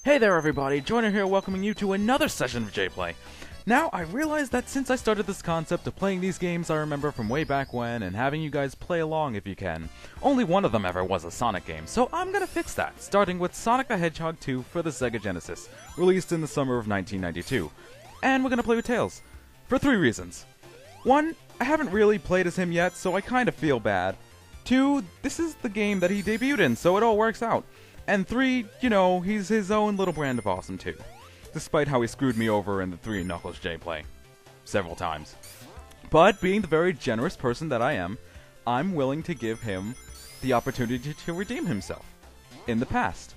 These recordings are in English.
Hey there everybody, Joiner here welcoming you to another session of J-Play. Now, I realize that since I started this concept of playing these games I remember from way back when and having you guys play along if you can, only one of them ever was a Sonic game, so I'm gonna fix that, starting with Sonic the Hedgehog 2 for the Sega Genesis, released in the summer of 1992. And we're gonna play with Tails. For three reasons. One, I haven't really played as him yet, so I kinda feel bad. Two, this is the game that he debuted in, so it all works out. And three, you know, he's his own little brand of awesome too. Despite how he screwed me over in the 3 Knuckles J-Play. Several times. But being the very generous person that I am, I'm willing to give him the opportunity to redeem himself. In the past.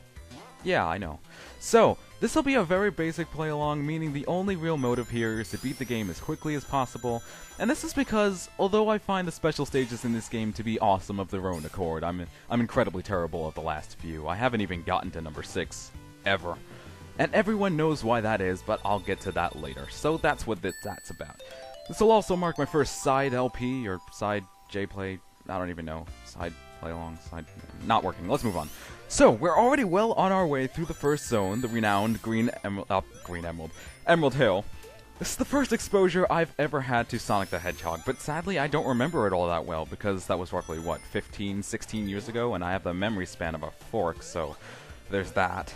Yeah, I know. So, this will be a very basic play-along, meaning the only real motive here is to beat the game as quickly as possible, and this is because, although I find the special stages in this game to be awesome of their own accord, I'm incredibly terrible at the last few. I haven't even gotten to number 6, ever. And everyone knows why that is, but I'll get to that later, so that's what that's about. This will also mark my first side LP, or side J-Play, I don't even know, side play-along, side... not working, let's move on. So, we're already well on our way through the first zone, the renowned Emerald Hill. This is the first exposure I've ever had to Sonic the Hedgehog, but sadly I don't remember it all that well, because that was roughly, what, 15, 16 years ago, and I have the memory span of a fork, so there's that.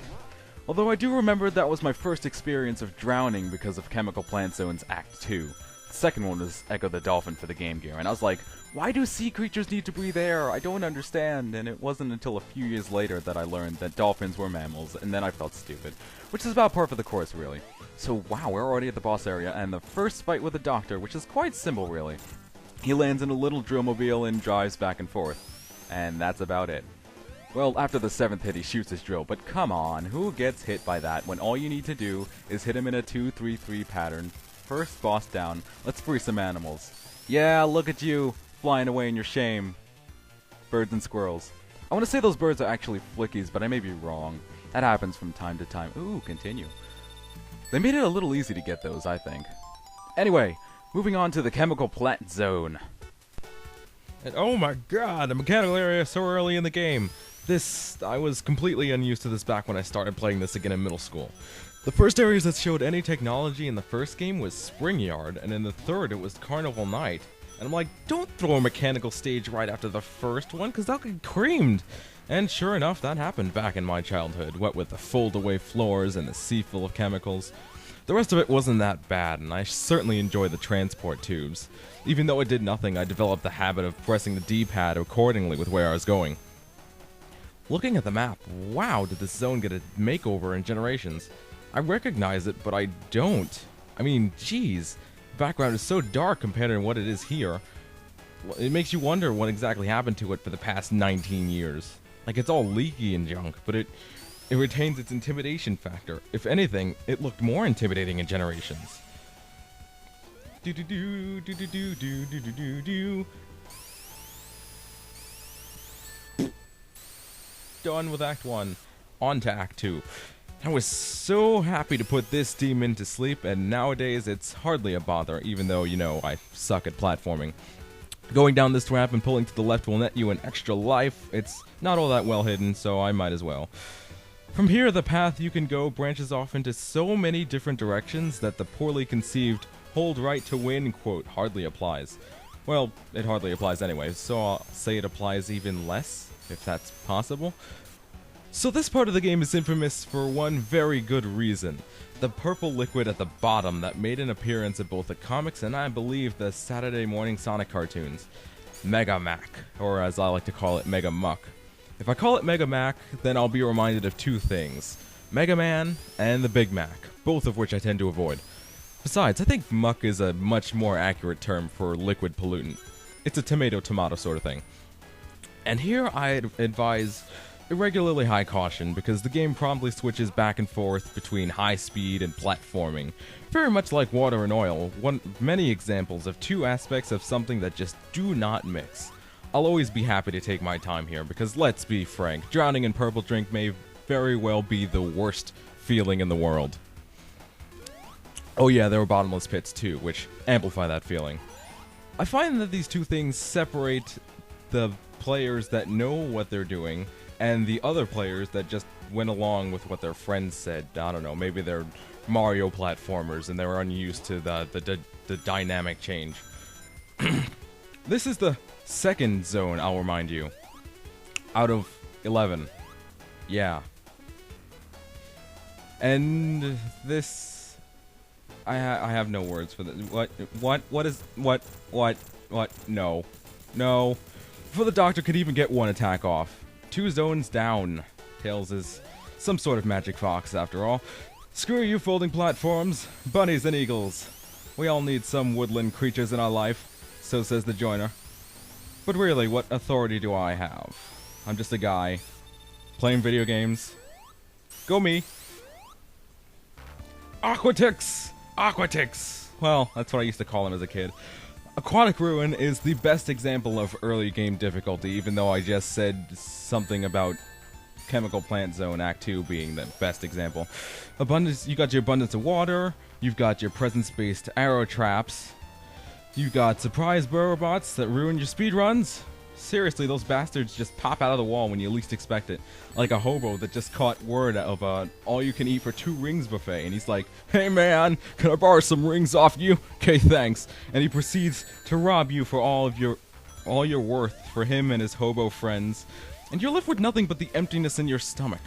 Although I do remember that was my first experience of drowning because of Chemical Plant Zone's Act 2. The second one was Echo the Dolphin for the Game Gear, and I was like, why do sea creatures need to breathe air? I don't understand. And it wasn't until a few years later that I learned that dolphins were mammals, and then I felt stupid. Which is about par for the course, really. So wow, we're already at the boss area, and the first fight with the Doctor, which is quite simple, really. He lands in a little drillmobile and drives back and forth. And that's about it. Well, after the 7th hit he shoots his drill, but come on, who gets hit by that when all you need to do is hit him in a 2-3-3 pattern? First boss down, let's free some animals. Yeah, look at you, flying away in your shame. Birds and squirrels. I want to say those birds are actually flickies, but I may be wrong. That happens from time to time. Ooh, continue. They made it a little easy to get those, I think. Anyway, moving on to the Chemical Plant Zone. And oh my god, the mechanical area so early in the game. I was completely unused to this back when I started playing this again in middle school. The first areas that showed any technology in the first game was Spring Yard, and in the third it was Carnival Night. And I'm like, don't throw a mechanical stage right after the first one, because that'll get creamed. And sure enough, that happened back in my childhood, what with the fold-away floors and the sea full of chemicals. The rest of it wasn't that bad, and I certainly enjoyed the transport tubes. Even though it did nothing, I developed the habit of pressing the D-pad accordingly with where I was going. Looking at the map, wow, did this zone get a makeover in Generations. I recognize it, but I don't. I mean, geez, the background is so dark compared to what it is here. It makes you wonder what exactly happened to it for the past 19 years. Like, it's all leaky and junk, but it retains its intimidation factor. If anything, it looked more intimidating in Generations. Done with Act 1. On to Act 2. I was so happy to put this demon to sleep, and nowadays it's hardly a bother, even though, you know, I suck at platforming. Going down this ramp and pulling to the left will net you an extra life. It's not all that well hidden, so I might as well. From here, the path you can go branches off into so many different directions that the poorly conceived hold right to win quote hardly applies. Well, it hardly applies anyway, so I'll say it applies even less, if that's possible. So this part of the game is infamous for one very good reason. The purple liquid at the bottom that made an appearance in both the comics and I believe the Saturday morning Sonic cartoons. Mega Mac, or as I like to call it, Mega Muck. If I call it Mega Mac, then I'll be reminded of two things. Mega Man and the Big Mac, both of which I tend to avoid. Besides, I think muck is a much more accurate term for liquid pollutant. It's a tomato-tomato sort of thing. And here I'd advise irregularly high caution, because the game promptly switches back and forth between high speed and platforming, very much like water and oil, many examples of two aspects of something that just do not mix. I'll always be happy to take my time here, because let's be frank, drowning in purple drink may very well be the worst feeling in the world. Oh yeah, there were bottomless pits too, which amplify that feeling. I find that these two things separate the players that know what they're doing and the other players that just went along with what their friends said. I don't know, maybe they're Mario platformers and they were unused to the dynamic change. This is the second zone, I'll remind you. Out of 11. Yeah. And this... I have no words for this. What? No. No. Before the doctor could even get one attack off. 2 zones down. Tails is some sort of magic fox, after all. Screw you folding platforms, bunnies and eagles. We all need some woodland creatures in our life, so says the joiner. But really, what authority do I have? I'm just a guy, playing video games. Go me. Aquatix! Aquatix! Well, that's what I used to call him as a kid. Aquatic Ruin is the best example of early game difficulty, even though I just said something about Chemical Plant Zone Act 2 being the best example. You got your abundance of water, you've got your presence-based arrow traps, you've got surprise burrow bots that ruin your speedruns. Seriously, those bastards just pop out of the wall when you least expect it. Like a hobo that just caught word of a all-you-can-eat for 2 rings buffet, and he's like, "Hey man, can I borrow some rings off you? Okay, thanks." And he proceeds to rob you for all your worth for him and his hobo friends. And you're left with nothing but the emptiness in your stomach.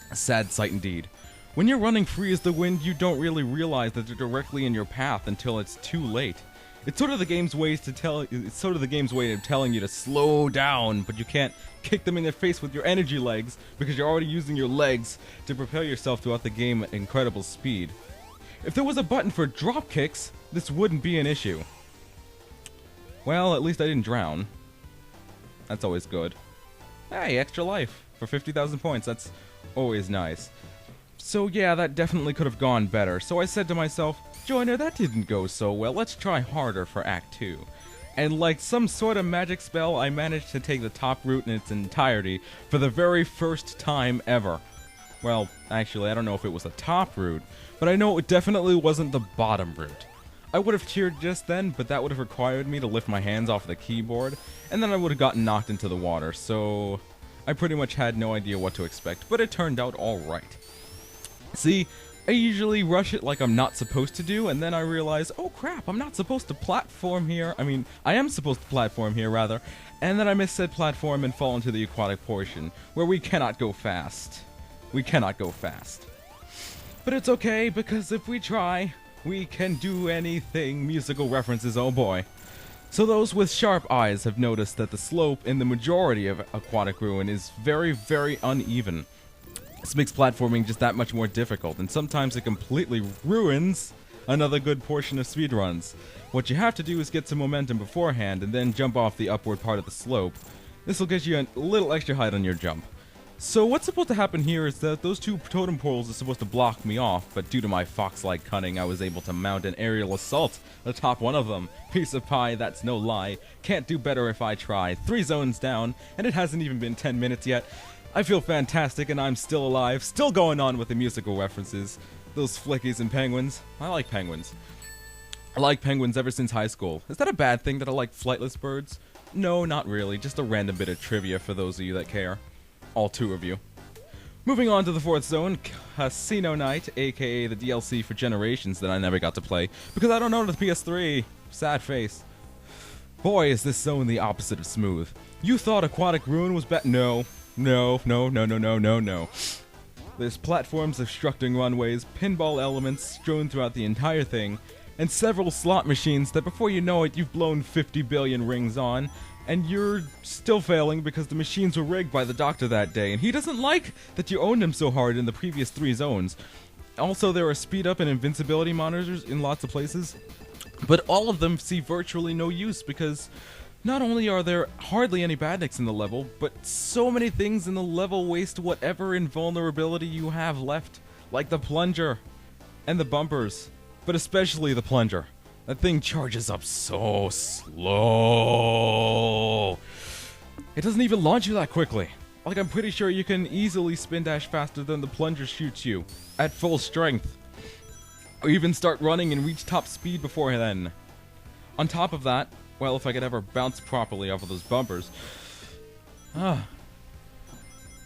A sad sight indeed. When you're running free as the wind, you don't really realize that they're directly in your path until it's too late. It's sort of the game's way of telling you to slow down, but you can't kick them in the face with your energy legs because you're already using your legs to propel yourself throughout the game at incredible speed. If there was a button for drop kicks, this wouldn't be an issue. Well, at least I didn't drown. That's always good. Hey, extra life for 50,000 points. That's always nice. So yeah, that definitely could have gone better. So I said to myself, Joiner, that didn't go so well. Let's try harder for Act 2. And like some sort of magic spell, I managed to take the top route in its entirety for the very first time ever. Well, actually, I don't know if it was the top route, but I know it definitely wasn't the bottom route. I would have cheered just then, but that would have required me to lift my hands off the keyboard, and then I would have gotten knocked into the water, so I pretty much had no idea what to expect, but it turned out alright. See, I usually rush it like I'm not supposed to do, and then I realize, oh crap, I'm not supposed to platform here. I am supposed to platform here, rather, and then I miss said platform and fall into the aquatic portion, where we cannot go fast. We cannot go fast. But it's okay, because if we try, we can do anything. Musical references, oh boy. So those with sharp eyes have noticed that the slope in the majority of Aquatic Ruin is very, very uneven. This makes platforming just that much more difficult, and sometimes it completely ruins another good portion of speedruns. What you have to do is get some momentum beforehand, and then jump off the upward part of the slope. This will get you a little extra height on your jump. So what's supposed to happen here is that those 2 totem poles are supposed to block me off, but due to my fox-like cunning, I was able to mount an aerial assault atop one of them. Piece of pie, that's no lie. Can't do better if I try. 3 zones down, and it hasn't even been 10 minutes yet. I feel fantastic, and I'm still alive, still going on with the musical references. Those flickies and penguins. I like penguins. I like penguins ever since high school. Is that a bad thing that I like flightless birds? No, not really. Just a random bit of trivia for those of you that care. All 2 of you. Moving on to the 4th zone, Casino Night, aka the DLC for Generations that I never got to play, because I don't own the PS3. Sad face. Boy, is this zone the opposite of smooth. You thought Aquatic Ruin was bad? No. No. There's platforms obstructing runways, pinball elements strewn throughout the entire thing, and several slot machines that before you know it, you've blown 50 billion rings on, and you're still failing because the machines were rigged by the doctor that day, and he doesn't like that you owned him so hard in the previous 3 zones. Also, there are speed up and invincibility monitors in lots of places, but all of them see virtually no use because not only are there hardly any badniks in the level, but so many things in the level waste whatever invulnerability you have left, like the plunger and the bumpers, but especially the plunger. That thing charges up so slow. It doesn't even launch you that quickly. Like, I'm pretty sure you can easily spin dash faster than the plunger shoots you at full strength, or even start running and reach top speed before then. On top of that, well, if I could ever bounce properly off of those bumpers.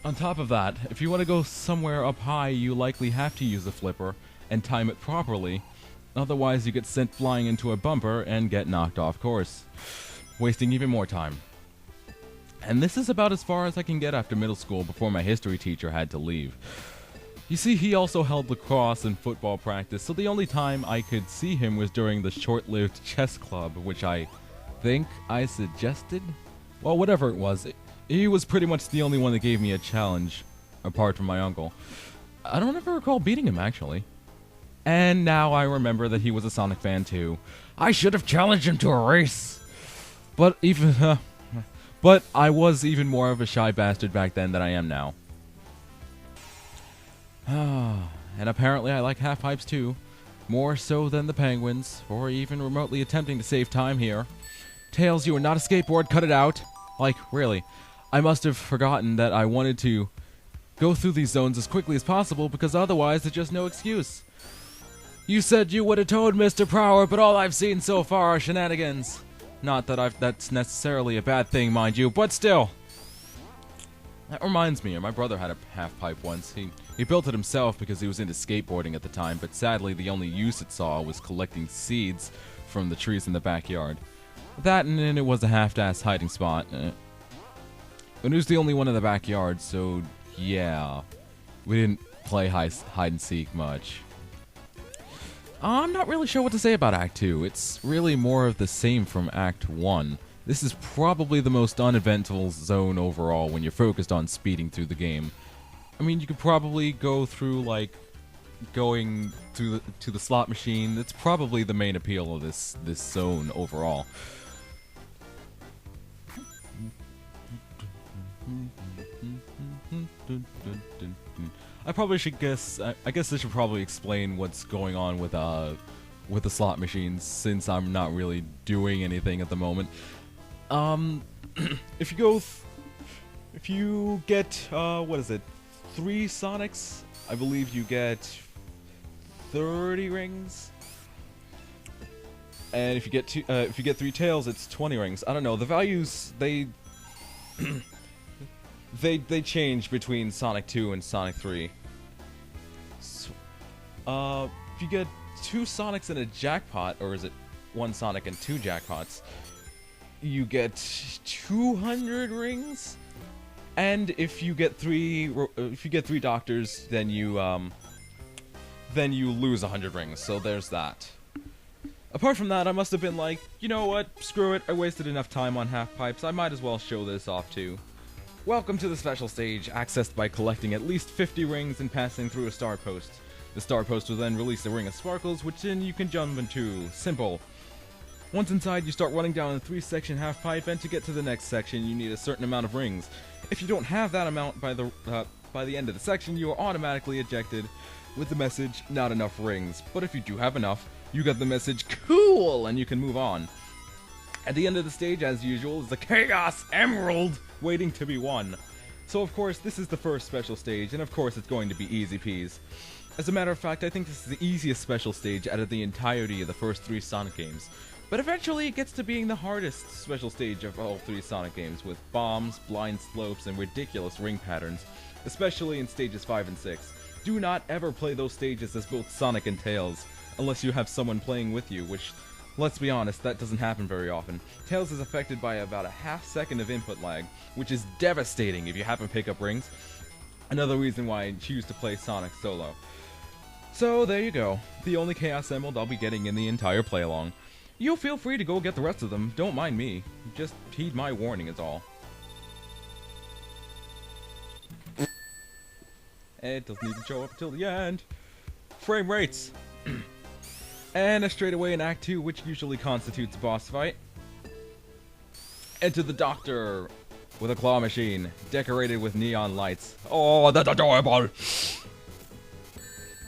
On top of that, if you want to go somewhere up high, you likely have to use a flipper and time it properly. Otherwise, you get sent flying into a bumper and get knocked off course, wasting even more time. And this is about as far as I can get after middle school before my history teacher had to leave. You see, he also held lacrosse and football practice, so the only time I could see him was during the short-lived chess club, which I think I suggested? Well, whatever it was, he was pretty much the only one that gave me a challenge, apart from my uncle. I don't ever recall beating him, actually. And now I remember that he was a Sonic fan, too. I should have challenged him to a race! But I was even more of a shy bastard back then than I am now. And apparently I like half-pipes, too. More so than the penguins, or even remotely attempting to save time here. Tails, you are not a skateboard, cut it out! Like, really. I must have forgotten that I wanted to go through these zones as quickly as possible, because otherwise there's just no excuse. You said you would have told Mr. Prower, but all I've seen so far are shenanigans. Not that that's necessarily a bad thing, mind you, but still. That reminds me, my brother had a half-pipe once. He built it himself because he was into skateboarding at the time, but sadly the only use it saw was collecting seeds from the trees in the backyard. That and it was a half-assed hiding spot. And it was the only one in the backyard, so yeah. We didn't play hide-and-seek much. I'm not really sure what to say about Act 2. It's really more of the same from Act 1. This is probably the most uneventful zone overall when you're focused on speeding through the game. I mean, you could probably go through, like, going to the slot machine. That's probably the main appeal of this zone overall. I probably should guess. I guess I should probably explain what's going on with the slot machines, since I'm not really doing anything at the moment. If you get what is it, 3 Sonics, I believe you get 30 rings. And if you get 3 Tails, it's 20 rings. I don't know. The values they they change between Sonic 2 and Sonic 3. So, if you get 2 Sonics in a jackpot, or is it 1 Sonic and 2 jackpots, you get 200 rings. And if you get 3 doctors, then you lose 100 rings. So there's that. Apart from that, I must have been like, you know what, screw it, I wasted enough time on half-pipes, I might as well show this off too. Welcome to the special stage, accessed by collecting at least 50 rings and passing through a star post. The star post will then release a ring of sparkles, which then you can jump into. Simple. Once inside, you start running down a 3-section half-pipe, and to get to the next section, you need a certain amount of rings. If you don't have that amount by the end of the section, you are automatically ejected with the message, not enough rings. But if you do have enough, you get the message, cool, and you can move on. At the end of the stage, as usual, is the Chaos Emerald waiting to be won. So of course, this is the first special stage, and of course it's going to be easy peas. As a matter of fact, I think this is the easiest special stage out of the entirety of the first 3 Sonic games. But eventually it gets to being the hardest special stage of all 3 Sonic games, with bombs, blind slopes, and ridiculous ring patterns, especially in stages 5 and 6. Do not ever play those stages as both Sonic and Tails, unless you have someone playing with you, which, let's be honest, that doesn't happen very often. Tails is affected by about a half-second of input lag, which is devastating if you happen to pick up rings. Another reason why I choose to play Sonic solo. So there you go, the only Chaos Emerald I'll be getting in the entire play-along. You'll feel free to go get the rest of them, don't mind me. Just heed my warning is all. It doesn't even show up till the end. Frame rates. And straight away in Act 2, which usually constitutes a boss fight. Enter the Doctor with a claw machine, decorated with neon lights. Oh, that's adorable!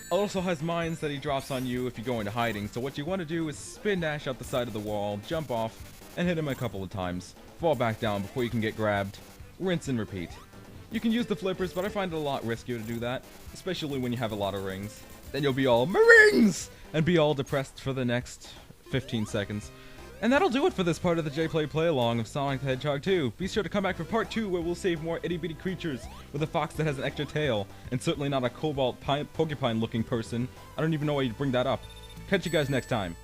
Also has mines that he drops on you if you go into hiding, so what you want to do is spin dash up the side of the wall, jump off, and hit him a couple of times. Fall back down before you can get grabbed. Rinse and repeat. You can use the flippers, but I find it a lot riskier to do that, especially when you have a lot of rings. Then you'll be all, "My rings!" and be all depressed for the next 15 seconds. And that'll do it for this part of the JPlay Play-Along of Sonic the Hedgehog 2. Be sure to come back for part 2 where we'll save more itty-bitty creatures with a fox that has an extra tail, and certainly not a cobalt porcupine-looking person. I don't even know why you'd bring that up. Catch you guys next time.